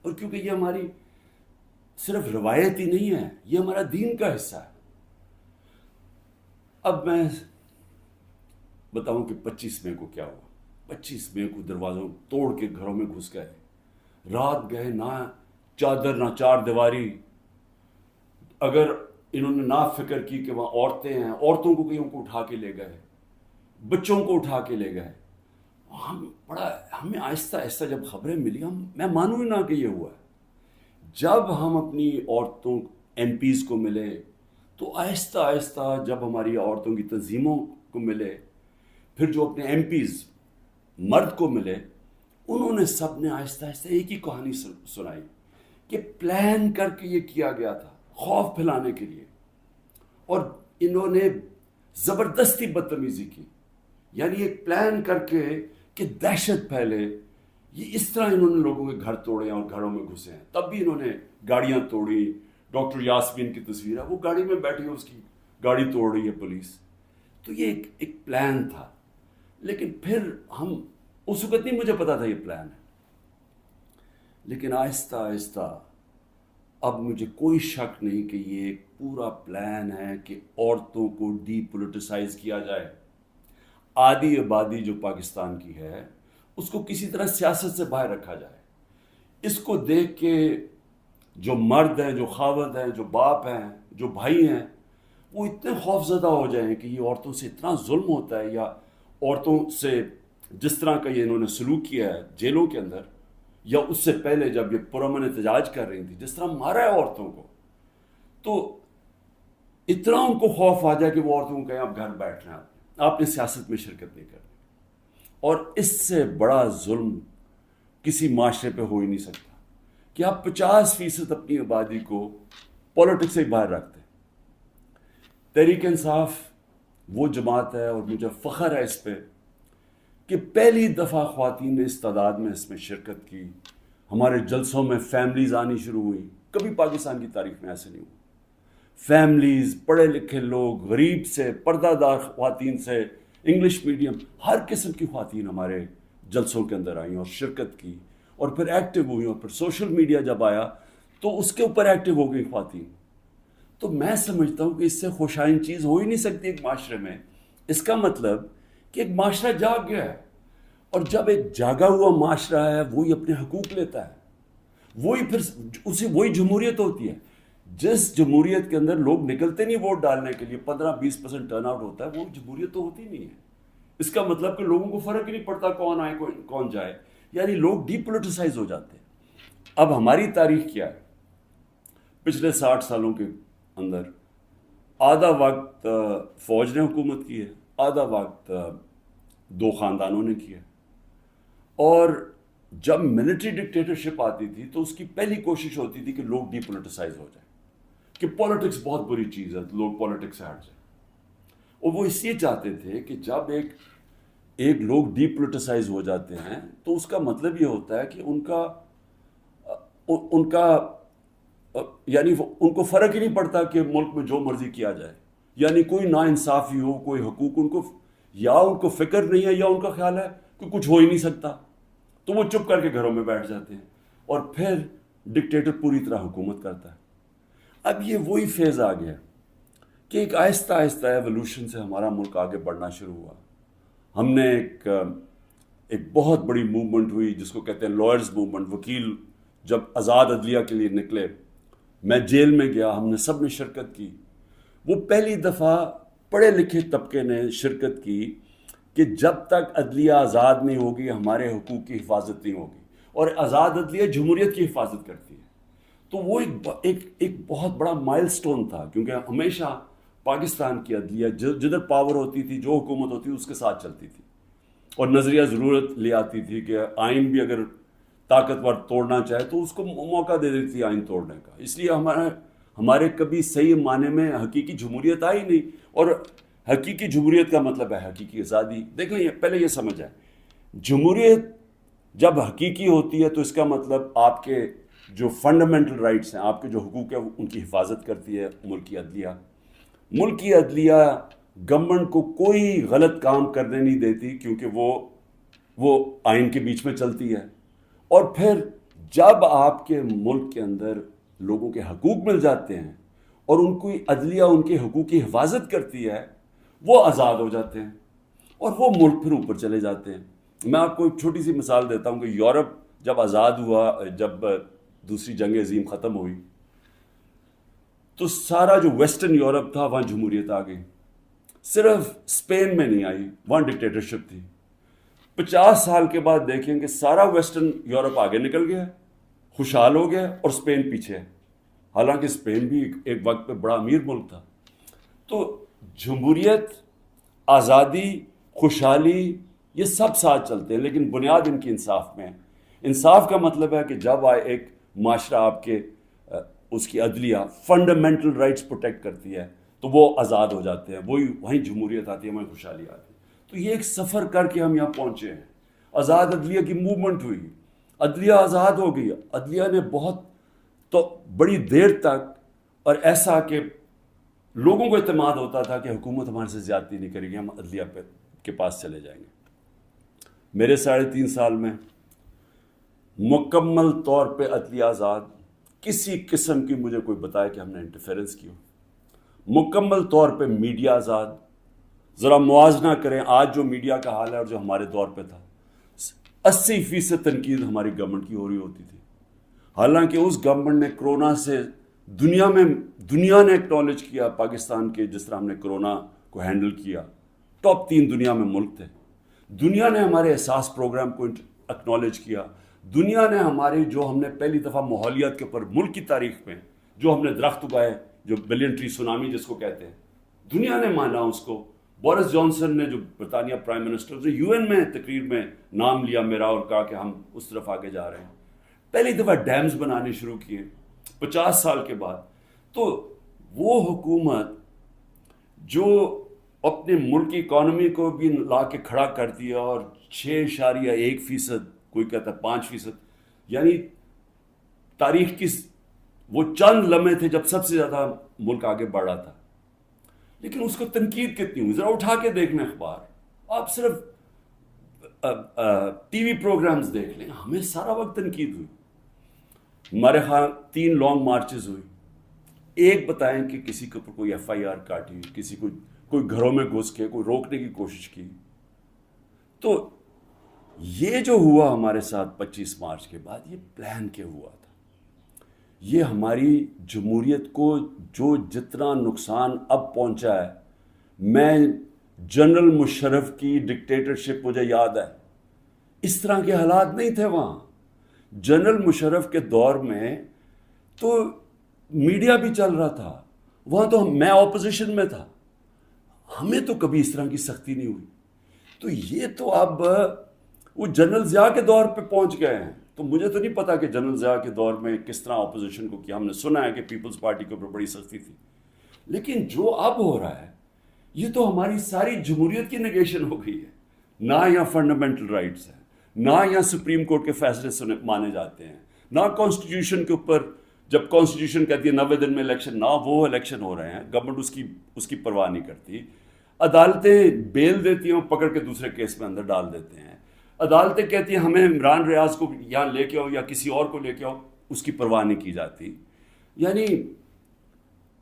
اور کیونکہ یہ ہماری صرف روایت ہی نہیں ہے، یہ ہمارا دین کا حصہ ہے۔ اب میں بتاؤں کہ 25 مئی کو کیا ہوا۔ 25 مئی کو دروازوں توڑ کے گھروں میں گھس گئے، رات گئے، نہ چادر نہ چار دیواری۔ اگر انہوں نے نہ فکر کی کہ وہاں عورتیں ہیں، عورتوں کو کہیں کو اٹھا کے لے گئے، بچوں کو اٹھا کے لے گئے۔ ہمیں آہستہ آہستہ جب خبریں ملی، میں مانوں ہی نہ کہ یہ ہوا ہے۔ جب ہم اپنی عورتوں ایم پیز کو ملے تو آہستہ آہستہ جب ہماری عورتوں کی تنظیموں کو ملے، پھر جو اپنے ایم پیز مرد کو ملے، انہوں نے سب نے آہستہ آہستہ ایک ہی کہانی سنائی کہ پلان کر کے یہ کیا گیا تھا خوف پھیلانے کے لیے، اور انہوں نے زبردستی بدتمیزی کی، یعنی ایک پلان کر کے کہ دہشت پھیلے۔ یہ اس طرح انہوں نے لوگوں کے گھر توڑے اور گھروں میں گھسے ہیں۔ تب بھی انہوں نے گاڑیاں توڑی۔ ڈاکٹر یاسمین کی تصویر ہے، وہ گاڑی میں بیٹھی ہے، اس کی گاڑی توڑ رہی ہے پولیس۔ تو یہ ایک پلان تھا، لیکن پھر ہم اس وقت نہیں مجھے پتا تھا یہ پلان ہے، لیکن آہستہ آہستہ اب مجھے کوئی شک نہیں کہ یہ ایک پورا پلان ہے کہ عورتوں کو ڈی پولیٹیسائز کیا جائے۔ آدھی آبادی جو پاکستان کی ہے اس کو کسی طرح سیاست سے باہر رکھا جائے۔ اس کو دیکھ کے جو مرد ہیں، جو خاوند ہیں، جو باپ ہیں، جو بھائی ہیں، وہ اتنے خوف زدہ ہو جائیں کہ یہ عورتوں سے اتنا ظلم ہوتا ہے، یا عورتوں سے جس طرح کا یہ انہوں نے سلوک کیا ہے جیلوں کے اندر، یا اس سے پہلے جب یہ پرامن احتجاج کر رہی تھی جس طرح مارا ہے عورتوں کو، تو اتنا ان کو خوف آ جائے کہ وہ عورتوں کو کہیں آپ گھر بیٹھ رہے ہیں، آپ نے سیاست میں شرکت نہیں کرنی۔ اور اس سے بڑا ظلم کسی معاشرے پہ ہو ہی نہیں سکتا کہ آپ 50% اپنی آبادی کو پولیٹکس سے باہر رکھتے ہیں۔ تحریک انصاف وہ جماعت ہے، اور مجھے فخر ہے اس پہ کہ پہلی دفعہ خواتین نے اس تعداد میں اس میں شرکت کی۔ ہمارے جلسوں میں فیملیز آنی شروع ہوئی، کبھی پاکستان کی تاریخ میں ایسے نہیں ہوا۔ فیملیز، پڑھے لکھے لوگ، غریب سے، پردہ دار خواتین سے، انگلش میڈیم، ہر قسم کی خواتین ہمارے جلسوں کے اندر آئیں اور شرکت کی، اور پھر ایکٹیو ہوئی، اور پھر سوشل میڈیا جب آیا تو اس کے اوپر ایکٹیو ہو گئی خواتین۔ تو میں سمجھتا ہوں کہ اس سے خوشائن چیز ہو ہی نہیں سکتی ایک معاشرے میں۔ اس کا مطلب کہ ایک معاشرہ جاگ گیا ہے، اور جب ایک جاگا ہوا معاشرہ ہے وہی اپنے حقوق لیتا ہے، وہی پھر وہی جمہوریت ہوتی ہے۔ جس جمہوریت کے اندر لوگ نکلتے نہیں ووٹ ڈالنے کے لیے، 15-20% ٹرن آؤٹ ہوتا ہے، وہ جمہوریت تو ہوتی نہیں ہے۔ اس کا مطلب کہ لوگوں کو فرق ہی نہیں پڑتا کون آئے کون جائے، یعنی لوگ ڈی پولیٹیسائز ہو جاتے ہیں۔ اب ہماری تاریخ کیا ہے؟ پچھلے 60 سالوں کے اندر آدھا وقت فوج نے حکومت کی ہے، آدھا وقت 2 خاندانوں نے کیا ہے۔ اور جب ملٹری ڈکٹیٹرشپ آتی تھی تو اس کی پہلی کوشش ہوتی تھی کہ لوگ ڈی پولیٹیسائز ہو جائیں، کہ پولیٹکس بہت بری چیز ہے، لوگ پولیٹکس سے ہٹ جائیں۔ اور وہ اس لیے چاہتے تھے کہ جب ایک لوگ ڈی پولیٹیسائز ہو جاتے ہیں تو اس کا مطلب یہ ہوتا ہے کہ ان کا یعنی ان کو فرق ہی نہیں پڑتا کہ ملک میں جو مرضی کیا جائے، یعنی کوئی ناانصافی ہو، کوئی حقوق ان کو فکر نہیں ہے، یا ان کا خیال ہے کہ کچھ ہو ہی نہیں سکتا، تو وہ چپ کر کے گھروں میں بیٹھ جاتے ہیں، اور پھر ڈکٹیٹر پوری طرح حکومت کرتا ہے۔ اب یہ وہی فیز آ گیا کہ ایک آہستہ آہستہ ایوولوشن سے ہمارا ملک آگے بڑھنا شروع ہوا۔ ہم نے ایک بہت بڑی موومنٹ ہوئی جس کو کہتے ہیں لائرز موومنٹ۔ وکیل جب آزاد عدلیہ کے لیے نکلے، میں جیل میں گیا، ہم نے سب نے شرکت کی۔ وہ پہلی دفعہ پڑھے لکھے طبقے نے شرکت کی کہ جب تک عدلیہ آزاد نہیں ہوگی ہمارے حقوق کی حفاظت نہیں ہوگی، اور آزاد عدلیہ جمہوریت کی حفاظت کرتی ہے۔ تو وہ ایک بہت بڑا مائل سٹون تھا، کیونکہ ہمیشہ پاکستان کی عدلیہ جدھر پاور ہوتی تھی، جو حکومت ہوتی تھی اس کے ساتھ چلتی تھی، اور نظریہ ضرورت لے آتی تھی کہ آئین بھی اگر طاقتور توڑنا چاہے تو اس کو موقع دے دیتی تھی آئین توڑنے کا۔ اس لیے ہمارے کبھی صحیح معنی میں حقیقی جمہوریت آئی نہیں، اور حقیقی جمہوریت کا مطلب ہے حقیقی آزادی۔ دیکھیں پہلے یہ سمجھ آئے، جمہوریت جب حقیقی ہوتی ہے تو اس کا مطلب آپ کے جو فنڈامنٹل رائٹس ہیں، آپ کے جو حقوق ہیں، ان کی حفاظت کرتی ہے ملکی عدلیہ۔ ملکی عدلیہ گورنمنٹ کو کوئی غلط کام کرنے نہیں دیتی، کیونکہ وہ آئین کے بیچ میں چلتی ہے۔ اور پھر جب آپ کے ملک کے اندر لوگوں کے حقوق مل جاتے ہیں اور ان کی عدلیہ ان کے حقوق کی حفاظت کرتی ہے، وہ آزاد ہو جاتے ہیں اور وہ ملک پھر اوپر چلے جاتے ہیں۔ میں آپ کو ایک چھوٹی سی مثال دیتا ہوں کہ یورپ جب آزاد ہوا، جب دوسری جنگ عظیم ختم ہوئی، تو سارا جو ویسٹرن یورپ تھا وہاں جمہوریت آ گئی، صرف اسپین میں نہیں آئی، وہاں ڈکٹیٹرشپ تھی۔ 50 سال کے بعد دیکھیں کہ سارا ویسٹرن یورپ آگے نکل گیا، خوشحال ہو گیا، اور اسپین پیچھے ہے، حالانکہ اسپین بھی ایک وقت پہ بڑا امیر ملک تھا۔ تو جمہوریت، آزادی، خوشحالی، یہ سب ساتھ چلتے ہیں، لیکن بنیاد ان کی انصاف میں ہے۔ انصاف کا مطلب ہے کہ جب ایک معاشرہ آپ کے اس کی عدلیہ فنڈامنٹل رائٹس پروٹیکٹ کرتی ہے تو وہ آزاد ہو جاتے ہیں، وہیں جمہوریت آتی ہے، وہیں خوشحالی آتی ہے۔ تو یہ ایک سفر کر کے ہم یہاں پہنچے ہیں۔ آزاد عدلیہ کی موومنٹ ہوئی، عدلیہ آزاد ہو گئی، عدلیہ نے بہت تو بڑی دیر تک، اور ایسا کہ لوگوں کو اعتماد ہوتا تھا کہ حکومت ہمارے سے زیادتی نہیں کرے گی، ہم عدلیہ کے پاس چلے جائیں گے۔ میرے 3.5 سال میں مکمل طور پہ عدلیہ آزاد، کسی قسم کی مجھے کوئی بتائے کہ ہم نے انٹرفیرنس کی ہو۔ مکمل طور پہ میڈیا آزاد۔ ذرا موازنہ کریں آج جو میڈیا کا حال ہے اور جو ہمارے دور پہ تھا۔ 80% تنقید ہماری گورنمنٹ کی ہو رہی ہوتی تھی، حالانکہ اس گورنمنٹ نے کرونا سے دنیا نے ایکنالج کیا پاکستان کے، جس طرح ہم نے کرونا کو ہینڈل کیا، ٹاپ 3 دنیا میں ملک تھے۔ دنیا نے ہمارے احساس پروگرام کو ایکنالج کیا، دنیا نے ہمارے جو ہم نے پہلی دفعہ ماحولیات کے اوپر ملک کی تاریخ میں جو ہم نے درخت اگائے، جو بلین ٹری سونامی جس کو کہتے ہیں، دنیا نے مانا اس کو۔ بورس جانسن نے، جو برطانیہ پرائم منسٹر، نے یو این میں تقریر میں نام لیا میرا اور کہا کہ ہم اس طرف آگے جا رہے ہیں۔ پہلی دفعہ ڈیمز بنانے شروع کیے 50 سال کے بعد۔ تو وہ حکومت جو اپنے ملک کی اکانومی کو بھی لا کے کھڑا کر دیا، اور 6.1%، کوئی کہتا ہے 5%، یعنی تاریخ کی وہ چند لمحے تھے جب سب سے زیادہ ملک آگے بڑھا تھا۔ لیکن اس کو تنقید کتنی ہوئی، ذرا اٹھا کے دیکھ لیں اخبار، آپ صرف ٹی وی پروگرامز دیکھ لیں، ہمیں سارا وقت تنقید ہوئی۔ ہمارے ہاں 3 لانگ مارچز ہوئی، ایک بتائیں کہ کسی کے اوپر کوئی FIR کاٹی، کسی کو کوئی گھروں میں گھس کے کوئی روکنے کی کوشش کی۔ تو یہ جو ہوا ہمارے ساتھ 25 مارچ کے بعد، یہ پلان کے ہوا تھا۔ یہ ہماری جمہوریت کو جو جتنا نقصان اب پہنچا ہے، میں جنرل مشرف کی ڈکٹیٹرشپ مجھے یاد ہے، اس طرح کے حالات نہیں تھے وہاں۔ جنرل مشرف کے دور میں تو میڈیا بھی چل رہا تھا، وہاں تو میں اپوزیشن میں تھا، ہمیں تو کبھی اس طرح کی سختی نہیں ہوئی۔ تو یہ تو اب وہ جنرل ضیاء کے دور پہ پہنچ گئے ہیں۔ تو مجھے تو نہیں پتا کہ جنرل ضیاء کے دور میں کس طرح اپوزیشن کو کیا، ہم نے سنا ہے کہ پیپلز پارٹی کے اوپر بڑی سختی تھی، لیکن جو اب ہو رہا ہے یہ تو ہماری ساری جمہوریت کی نگیشن ہو گئی ہے۔ نہ یہاں فنڈامنٹل رائٹس ہیں، نہ یہاں سپریم کورٹ کے فیصلے مانے جاتے ہیں، نہ کانسٹیٹیوشن کے اوپر، جب کانسٹیٹیوشن کہتی ہے 90 دن میں الیکشن، نہ وہ الیکشن ہو رہے ہیں، گورنمنٹ اس کی پرواہ نہیں کرتی۔ عدالتیں بیل دیتی ہیں، پکڑ کے دوسرے کیس میں اندر ڈال دیتے ہیں۔ عدالتیں کہتی ہیں ہمیں عمران ریاض کو یہاں لے کے آؤ یا کسی اور کو لے کے آؤ، اس کی پرواہ نہیں کی جاتی۔ یعنی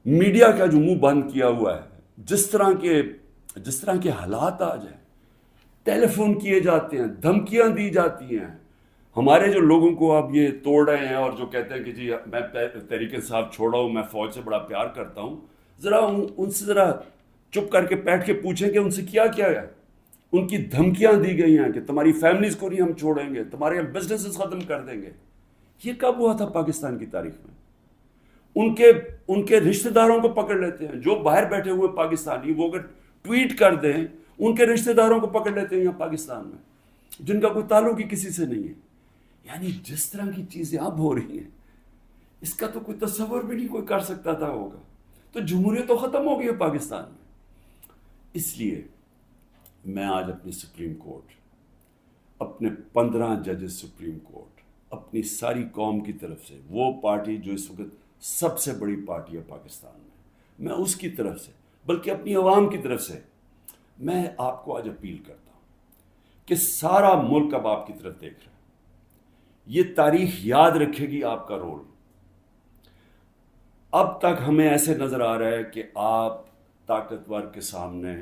میڈیا کا جو منہ بند کیا ہوا ہے، جس طرح کے حالات آ جائیں، ٹیلی فون کیے جاتے ہیں، دھمکیاں دی جاتی ہیں۔ ہمارے جو لوگوں کو اب یہ توڑ رہے ہیں اور جو کہتے ہیں کہ جی میں تحریک انصاف چھوڑا ہوں، میں فوج سے بڑا پیار کرتا ہوں، ذرا ان سے ذرا چپ کر کے بیٹھ کے پوچھیں کہ ان سے کیا کیا ہے۔ ان کی دھمکیاں دی گئی ہیں کہ تمہاری فیملیز کو نہیں ہم چھوڑیں گے، تمہارے بزنسز ختم کر دیں گے۔ یہ کب ہوا تھا پاکستان کی تاریخ میں؟ ان کے رشتہ داروں کو پکڑ لیتے ہیں، جو باہر بیٹھے ہوئے پاکستانی، وہ اگر ٹویٹ کر دیں ان کے رشتہ داروں کو پکڑ لیتے ہیں یہاں پاکستان میں، جن کا کوئی تعلق ہی کسی سے نہیں ہے۔ یعنی جس طرح کی چیزیں اب ہو رہی ہیں، اس کا تو کوئی تصور بھی نہیں کوئی کر سکتا تھا ہوگا۔ تو جمہوریت تو ختم ہو گئی ہے پاکستان میں۔ اس لیے میں آج اپنی سپریم کورٹ، اپنے 15 ججز سپریم کورٹ، اپنی ساری قوم کی طرف سے، وہ پارٹی جو اس وقت سب سے بڑی پارٹی ہے پاکستان میں اس کی طرف سے، بلکہ اپنی عوام کی طرف سے میں آپ کو آج اپیل کرتا ہوں کہ سارا ملک اب آپ کی طرف دیکھ رہا ہے۔ یہ تاریخ یاد رکھے گی آپ کا رول. اب تک ہمیں ایسے نظر آ رہا ہے کہ آپ طاقتور کے سامنے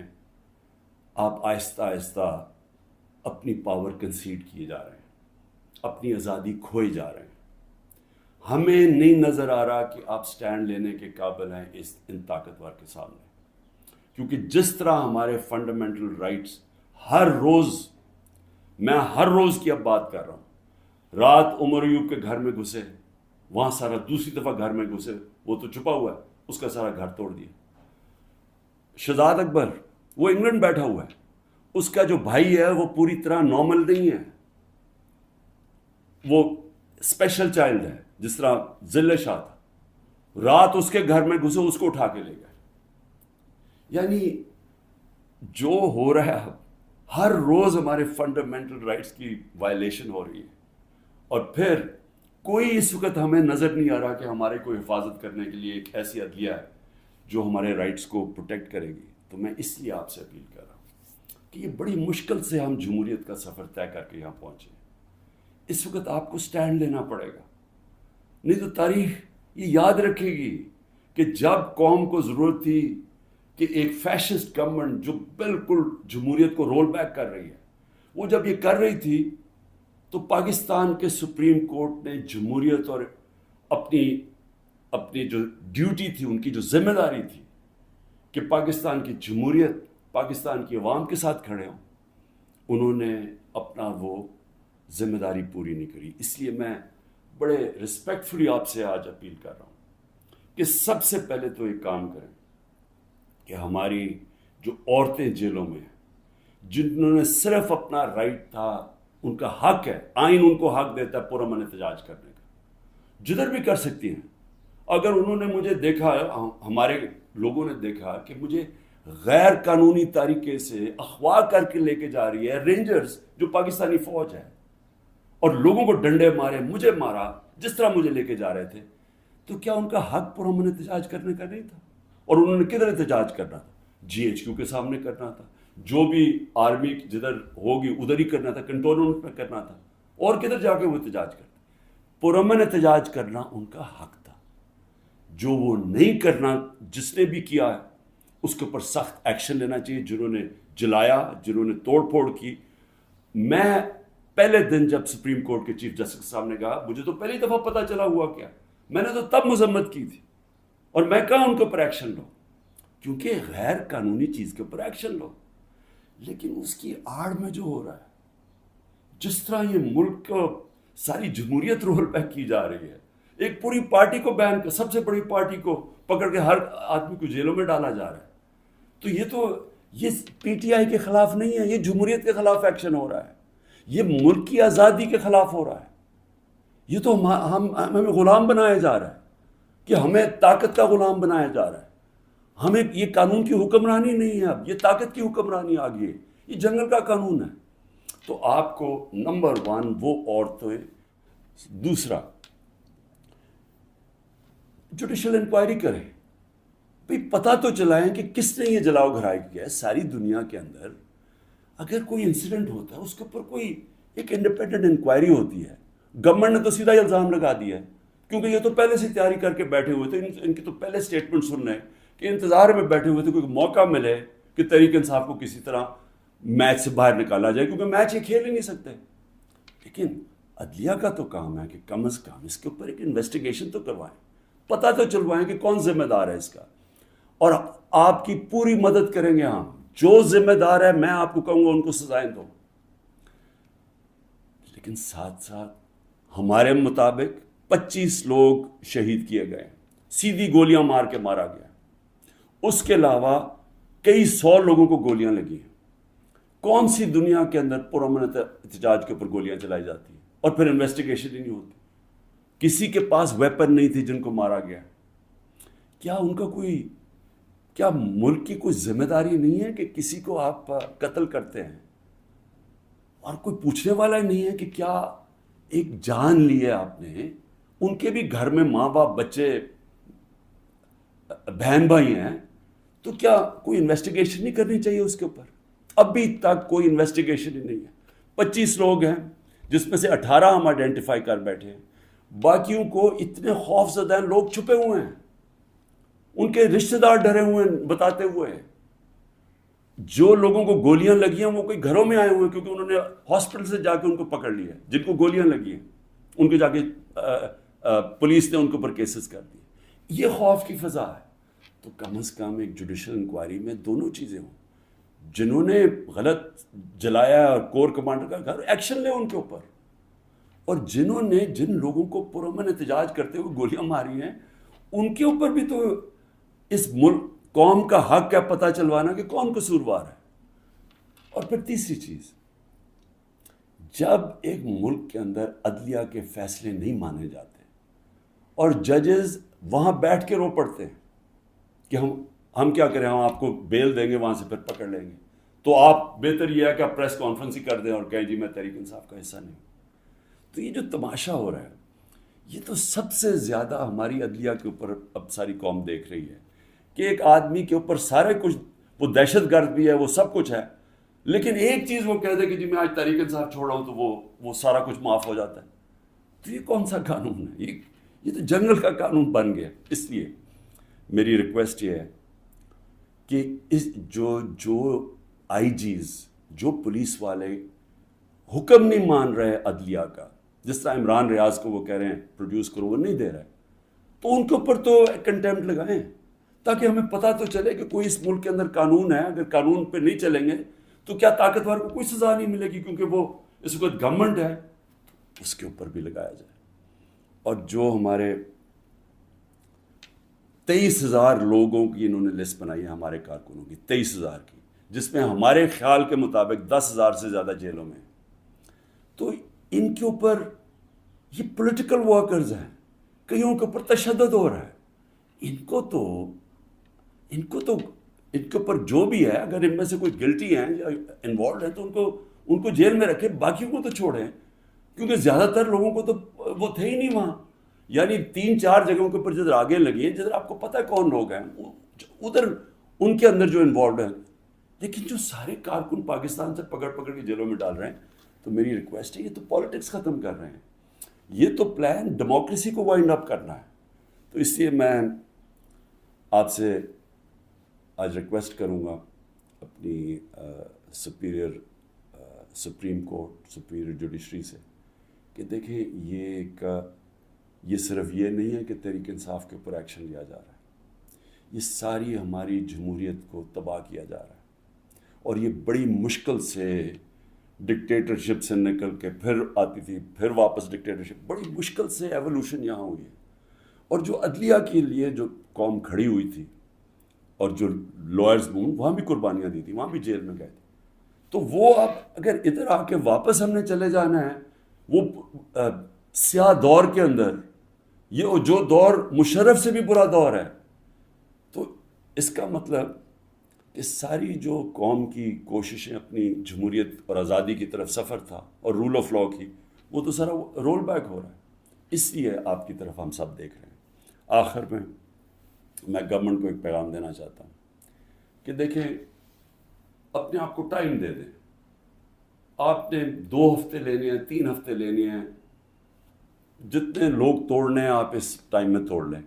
آپ آہستہ آہستہ اپنی پاور کنسیڈ کیے جا رہے ہیں, اپنی آزادی کھوئے جا رہے ہیں. ہمیں نہیں نظر آ رہا کہ آپ سٹینڈ لینے کے قابل ہیں ان طاقتور کے سامنے, کیونکہ جس طرح ہمارے فنڈامنٹل رائٹس ہر روز, میں ہر روز کی اب بات کر رہا ہوں, رات عمر ایوب کے گھر میں گھسے, وہاں سارا دوسری دفعہ گھر میں گھسے, وہ تو چھپا ہوا ہے, اس کا سارا گھر توڑ دیا. شہزاد اکبر وہ انگلینڈ بیٹھا ہوا ہے, اس کا جو بھائی ہے وہ پوری طرح نارمل نہیں ہے, وہ اسپیشل چائلڈ ہے, جس طرح ذل شاہ تھا, رات اس کے گھر میں گھسے, اس کو اٹھا کے لے گئے. یعنی جو ہو رہا ہے ہر روز ہمارے فنڈامنٹل رائٹس کی وائلیشن ہو رہی ہے, اور پھر کوئی اس وقت ہمیں نظر نہیں آ رہا کہ ہمارے کو حفاظت کرنے کے لیے ایک ایسی عدلیہ ہے جو ہمارے رائٹس کو پروٹیکٹ کرے گی. تو میں اس لیے آپ سے اپیل کر رہا ہوں کہ یہ بڑی مشکل سے ہم جمہوریت کا سفر طے کر کے یہاں پہنچے. اس وقت آپ کو سٹینڈ لینا پڑے گا, نہیں تو تاریخ یہ یاد رکھے گی کہ جب قوم کو ضرورت تھی کہ ایک فیشسٹ گورنمنٹ جو بالکل جمہوریت کو رول بیک کر رہی ہے, وہ جب یہ کر رہی تھی تو پاکستان کے سپریم کورٹ نے جمہوریت اور اپنی جو ڈیوٹی تھی, ان کی جو ذمہ داری تھی کہ پاکستان کی جمہوریت پاکستان کی عوام کے ساتھ کھڑے ہوں, انہوں نے اپنا وہ ذمہ داری پوری نہیں کری. اس لیے میں بڑے رسپیکٹفلی آپ سے آج اپیل کر رہا ہوں کہ سب سے پہلے تو ایک کام کریں کہ ہماری جو عورتیں جیلوں میں ہیں, جنہوں نے صرف اپنا رائٹ تھا, ان کا حق ہے, آئین ان کو حق دیتا ہے پرامن احتجاج کرنے کا, جدھر بھی کر سکتی ہیں. اگر انہوں نے مجھے دیکھا, ہمارے لوگوں نے دیکھا کہ مجھے غیر قانونی طریقے سے اغوا کر کے لے کے جا رہی ہے رینجرز جو پاکستانی فوج ہے, اور لوگوں کو ڈنڈے مارے, مجھے مارا, جس طرح مجھے لے کے جا رہے تھے, تو کیا ان کا حق پرامن احتجاج کرنے کا نہیں تھا؟ اور انہوں نے کدھر احتجاج کرنا تھا؟ GHQ کے سامنے کرنا تھا, جو بھی آرمی جدھر ہوگی ادھر ہی کرنا تھا, کنٹونمنٹ میں کرنا تھا, اور کدھر جا کے وہ احتجاج کرتے. پرامن احتجاج کرنا ان کا حق تھا. جو وہ نہیں کرنا, جس نے بھی کیا ہے اس کے اوپر سخت ایکشن لینا چاہیے. جنہوں نے جلایا, جنہوں نے توڑ پھوڑ کی. میں پہلے دن جب سپریم کورٹ کے چیف جسٹس کے سامنے کہا, مجھے تو پہلی دفعہ پتہ چلا ہوا کیا, میں نے تو تب مذمت کی تھی, اور میں کہا ان کے اوپر ایکشن لو, کیونکہ غیر قانونی چیز کے اوپر ایکشن لو. لیکن اس کی آڑ میں جو ہو رہا ہے, جس طرح یہ ملک کو ساری جمہوریت رول بیک کی جا رہی ہے, ایک پوری پارٹی کو بین کر, سب سے بڑی پارٹی کو پکڑ کے ہر آدمی کو جیلوں میں ڈالا جا رہا ہے, تو یہ PTI کے خلاف نہیں ہے, یہ جمہوریت کے خلاف ایکشن ہو رہا ہے, یہ ملک کی آزادی کے خلاف ہو رہا ہے. یہ تو ہمیں غلام بنایا جا رہا ہے, کہ ہمیں طاقت کا غلام بنایا جا رہا ہے. ہمیں یہ قانون کی حکمرانی نہیں ہے, اب یہ طاقت کی حکمرانی آ گئی ہے, یہ جنگل کا قانون ہے. تو آپ کو نمبر 1 وہ عورتیں, دوسرا جوڈیشل انکوائری کریں. بھئی پتہ تو چلائیں کہ کس نے یہ جلاؤ گھرائی کیا ہے. ساری دنیا کے اندر اگر کوئی انسیڈنٹ ہوتا ہے, اس کے اوپر کوئی ایک انڈیپینڈنٹ انکوائری ہوتی ہے. گورنمنٹ نے تو سیدھا الزام لگا دیا ہے, کیونکہ یہ تو پہلے سے تیاری کر کے بیٹھے ہوئے تھے. ان کی تو پہلے سٹیٹمنٹ سن رہے ہیں کہ انتظار میں بیٹھے ہوئے تھے کوئی موقع ملے کہ تحریک انصاف کو کسی طرح میچ سے باہر نکالا جائے, کیونکہ میچ یہ کھیل ہی نہیں سکتے. لیکن عدلیہ کا تو کام ہے کہ کم از کم اس کے اوپر ایک انویسٹیگیشن تو کروائیں, پتہ تو چلوائیں کہ کون ذمہ دار ہے اس کا, اور آپ کی پوری مدد کریں گے ہم. جو ذمہ دار ہے میں آپ کو کہوں گا ان کو سزائیں دو. لیکن ساتھ ساتھ ہمارے مطابق 25 لوگ شہید کیے گئے, سیدھی گولیاں مار کے مارا گیا. اس کے علاوہ کئی 100 لوگوں کو گولیاں لگی ہیں. کون سی دنیا کے اندر پرامن احتجاج کے اوپر گولیاں چلائی جاتی ہیں اور پھر انویسٹیگیشن ہی نہیں ہوتی؟ کسی کے پاس ویپن نہیں تھی جن کو مارا گیا. کیا ان کا کیا ملک کی کوئی ذمہ داری نہیں ہے کہ کسی کو آپ قتل کرتے ہیں اور کوئی پوچھنے والا ہی نہیں ہے کہ کیا ایک جان لی ہے آپ نے؟ ان کے بھی گھر میں ماں باپ, بچے, بہن بھائی ہیں, تو کیا کوئی انویسٹیگیشن نہیں کرنی چاہیے اس کے اوپر؟ ابھی تک کوئی انویسٹیگیشن ہی نہیں ہے. 25 لوگ ہیں جس میں سے 18 ہم آئیڈینٹیفائی کر بیٹھے ہیں. باقیوں کو اتنے خوف زدہ ہیں، لوگ چھپے ہوئے ہیں، ان کے رشتہ دار ڈرے ہوئے ہیں بتاتے ہوئے ہیں. جو لوگوں کو گولیاں لگی ہیں وہ کوئی گھروں میں آئے ہوئے ہیں کیونکہ انہوں نے ہاسپٹل سے جا کے ان کو پکڑ لیا ہے. جن کو گولیاں لگی ہیں ان کو جا کے پولیس نے ان کے اوپر کیسز کر دیے. یہ خوف کی فضا ہے. تو کم از کم ایک جوڈیشل انکوائری میں دونوں چیزیں ہوں. جنہوں نے غلط جلایا اور کور کمانڈر کا گھر، ایکشن لے ان کے اوپر. اور جنہوں نے جن لوگوں کو پرامن احتجاج کرتے ہوئے گولیاں ماری ہیں ان کے اوپر بھی تو اس ملک قوم کا حق ہے پتہ چلوانا کہ کون قصوروار ہے. اور پھر تیسری چیز، جب ایک ملک کے اندر عدلیہ کے فیصلے نہیں مانے جاتے اور ججز وہاں بیٹھ کے رو پڑتے ہیں کہ ہم کیا کریں، ہم آپ کو بیل دیں گے وہاں سے پھر پکڑ لیں گے، تو آپ بہتر یہ ہے کہ آپ پریس کانفرنس ہی کر دیں اور کہیں جی میں تحریک انصاف کا حصہ نہیں ہوں. تو یہ جو تماشا ہو رہا ہے یہ تو سب سے زیادہ ہماری عدلیہ کے اوپر اب ساری قوم دیکھ رہی ہے کہ ایک آدمی کے اوپر سارے کچھ، وہ دہشت گرد بھی ہے، وہ سب کچھ ہے، لیکن ایک چیز وہ کہہ دے کہ جی میں آج تحریک انصاف چھوڑ رہا ہوں تو وہ سارا کچھ معاف ہو جاتا ہے. تو یہ کون سا قانون ہے؟ یہ تو جنگل کا قانون بن گیا. اس لیے میری ریکویسٹ یہ ہے کہ جو آئی جیز، جو پولیس والے حکم نہیں مان رہے عدلیہ کا، جس طرح عمران ریاض کو وہ کہہ رہے ہیں پروڈیوس کرو، وہ نہیں دے رہے، تو ان کے اوپر تو کنٹیمپٹ لگائیں تاکہ ہمیں پتہ تو چلے کہ کوئی اس ملک کے اندر قانون ہے. اگر قانون پہ نہیں چلیں گے تو کیا طاقتور کو کوئی سزا نہیں ملے گی کیونکہ وہ اس وقت گورنمنٹ ہے. اس کے اوپر بھی لگایا جائے. اور جو ہمارے 23,000 لوگوں کی انہوں نے لسٹ بنائی ہے ہمارے کارکنوں کی، 23,000 کی، جس میں ہمارے خیال کے مطابق 10,000 سے زیادہ جیلوں میں. تو ان کے اوپر یہ پولیٹیکل ورکرز ہیں، کئیوں کے اوپر تشدد ہو رہا ہے. ان کے اوپر جو بھی ہے، اگر ان میں سے کوئی گلٹی ہیں یا انوالوڈ ہیں تو ان کو جیل میں رکھے، باقیوں کو تو چھوڑیں، کیونکہ زیادہ تر لوگوں کو تو وہ تھے ہی نہیں وہاں. یعنی 3-4 جگہوں کے اوپر جدھر آگے لگی ہیں، جدھر آپ کو پتہ ہے کون لوگ ہیں، ادھر ان کے اندر جو انوالوڈ ہیں. لیکن جو سارے کارکن پاکستان سے پکڑ کے جیلوں میں ڈال رہے ہیں، تو میری ریکویسٹ ہے یہ تو پالیٹکس ختم کر رہے ہیں. یہ تو پلان ڈیموکریسی کو وائنڈ اپ کرنا ہے. تو اس لیے میں آپ سے آج ریکویسٹ کروں گا اپنی سپریم کورٹ، سپیریئر جوڈیشری سے کہ دیکھیں یہ صرف یہ نہیں ہے کہ تحریک انصاف کے اوپر ایکشن لیا جا رہا ہے، یہ ساری ہماری جمہوریت کو تباہ کیا جا رہا ہے. اور یہ بڑی مشکل سے ڈکٹیٹرشپ سے نکل کے پھر آتی تھی، پھر واپس ڈکٹیٹرشپ، بڑی مشکل سے ایولیوشن یہاں ہوئی ہے. اور جو عدلیہ کے لیے جو قوم کھڑی ہوئی تھی اور جو لائرز وہاں بھی قربانیاں دی تھیں، وہاں بھی جیل میں گئے تھے، تو وہ اب اگر ادھر آ کے واپس ہم نے چلے جانا ہے وہ سیاہ دور کے اندر، یہ جو دور مشرف سے بھی برا دور ہے، تو اس کا مطلب کہ ساری جو قوم کی کوششیں اپنی جمہوریت اور آزادی کی طرف سفر تھا اور رول آف لاء کی، وہ تو سارا رول بیک ہو رہا ہے. اس لیے آپ کی طرف ہم سب دیکھ رہے ہیں. آخر میں گورنمنٹ کو ایک پیغام دینا چاہتا ہوں کہ دیکھیں، اپنے آپ کو ٹائم دے دیں. آپ نے 2 ہفتے لینے ہیں، 3 ہفتے لینے ہیں، جتنے لوگ توڑنے ہیں آپ اس ٹائم میں توڑ لیں.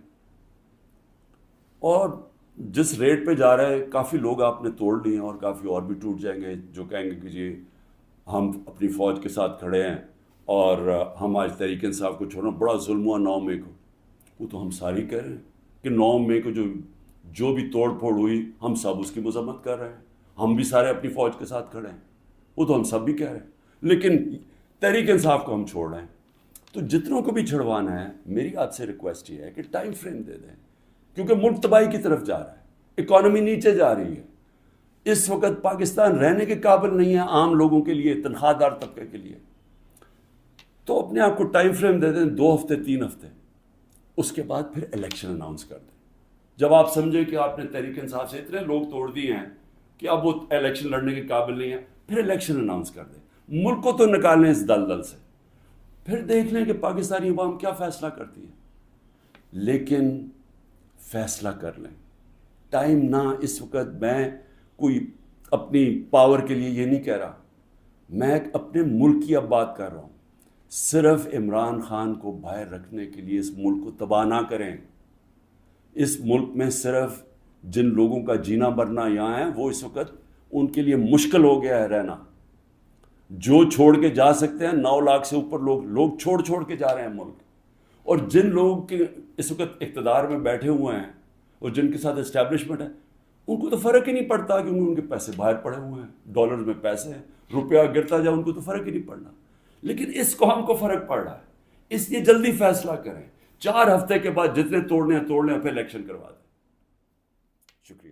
اور جس ریٹ پہ جا رہے ہیں کافی لوگ آپ نے توڑ لیے ہیں اور کافی اور بھی ٹوٹ جائیں گے جو کہیں گے کہ جی ہم اپنی فوج کے ساتھ کھڑے ہیں اور ہم آج تحریک انصاف کو چھوڑنا، بڑا ظلم ہوا 9 مئی کو. وہ تو ہم ساری کہہ رہے ہیں کہ 9 مئی کو جو بھی توڑ پھوڑ ہوئی ہم سب اس کی مذمت کر رہے ہیں، ہم بھی سارے اپنی فوج کے ساتھ کھڑے ہیں. وہ تو ہم سب بھی کہہ رہے ہیں، لیکن تحریک انصاف کو ہم چھوڑ رہے ہیں. تو جتنوں کو بھی چھڑوانا ہے، میری آپ سے ریکویسٹ یہ ہے کہ ٹائم فریم دے دیں، کیونکہ ملک تباہی کی طرف جا رہا ہے، اکانومی نیچے جا رہی ہے. اس وقت پاکستان رہنے کے قابل نہیں ہے عام لوگوں کے لیے، تنخواہ دار طبقے کے لیے. تو اپنے آپ کو ٹائم فریم دے دیں، 2 ہفتے 3 ہفتے، اس کے بعد پھر الیکشن اناؤنس کر دیں. جب آپ سمجھیں کہ آپ نے تحریک انصاف سے اتنے لوگ توڑ دیے ہیں کہ اب وہ الیکشن لڑنے کے قابل نہیں ہے، پھر الیکشن اناؤنس کر دیں. ملک کو تو نکالیں اس دلدل سے، پھر دیکھ لیں کہ پاکستانی عوام کیا فیصلہ کرتی ہے. لیکن فیصلہ کر لیں، ٹائم نہ. اس وقت میں کوئی اپنی پاور کے لیے یہ نہیں کہہ رہا، میں اپنے ملک کی اب بات کر رہا ہوں. صرف عمران خان کو باہر رکھنے کے لیے اس ملک کو تباہ نہ کریں. اس ملک میں صرف جن لوگوں کا جینا مرنا یہاں ہے وہ اس وقت ان کے لیے مشکل ہو گیا ہے رہنا. جو چھوڑ کے جا سکتے ہیں 9 لاکھ سے اوپر لوگ چھوڑ کے جا رہے ہیں ملک. اور جن لوگوں کے اس وقت اقتدار میں بیٹھے ہوئے ہیں اور جن کے ساتھ اسٹیبلشمنٹ ہے ان کو تو فرق ہی نہیں پڑتا کیونکہ ان کے پیسے باہر پڑے ہوئے ہیں, ڈالر میں پیسے ہیں, روپیہ گرتا جائے ان کو تو فرق ہی نہیں پڑنا. لیکن اس قوم کو فرق پڑ رہا ہے, اس لیے جلدی فیصلہ کریں. 4 ہفتے کے بعد جتنے توڑنے ہیں توڑ لیں, پھر الیکشن کروا دیں. شکریہ.